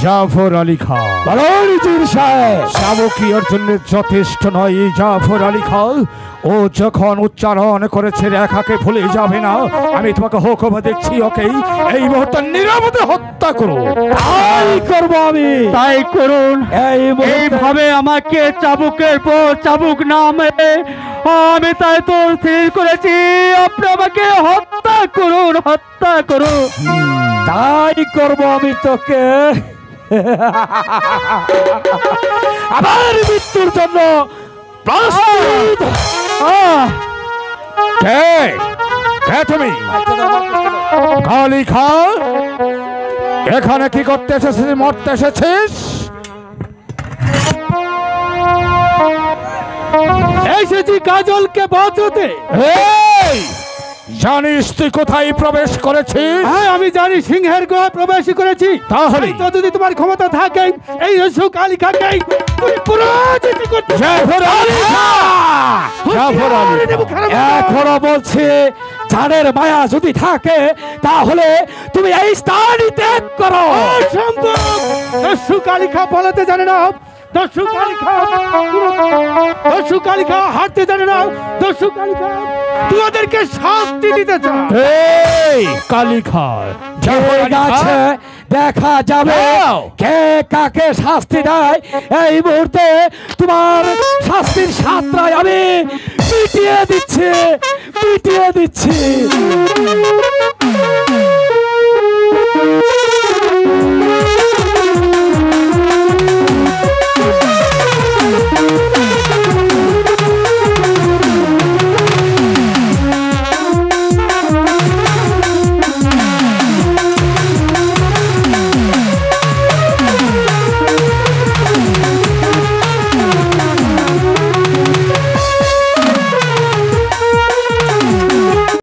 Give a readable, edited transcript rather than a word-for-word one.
জাফর আলী খান শাবকীয়র জন্য যথেষ্ট নয়। জাফর আলী খান ও যখন উচ্চারণ করেছে রেখাকে ভুলে যাবে না। আমি তোমাকে হুকুম দিচ্ছি, ওকে এই মুহূর্তে নিরাপদে হত্যা করো। তাই করবো আমি। তাই করুন। এইভাবে আমাকে চাবুকের পর চাবুক না মেরে আমি তাই তো স্থির করেছি, আপনি আমাকে হত্যা করুন, হত্যা করুন। তাই করবো আমি তোকে আবার মৃত্যুর জন্য প্রস্তুত। তুমি কালী খান এখানে কি করতে এসেছিস? মরতে এসেছিস? এসেছি কাজলকে বাঁচাতে। জানিস তুই কোথায় প্রবেশ করেছিস? হ্যাঁ আমি জানি, সিংহের গুহায় প্রবেশ করেছি। তাহলে তো যদি তোমার ক্ষমতা থাকে এই কালী খাকে তুমি পরাজিত করতে। এখনো বলছি, জানের মায়া যদি থাকে তাহলে তুমি এই স্থান ত্যাগ করো। দস্যু কালিকা বলতে জানে না, দস্যু কালিকা হাঁটতে জানে না, দস্যু কালিকা তোমাদেরকে শাস্তি দিতে চায়। এই কালিকা দেখা যাবে কে কাকে শাস্তি দেয়। এই মুহূর্তে তোমার শাস্তির সাতটায় আমি পিটিয়ে দিচ্ছি।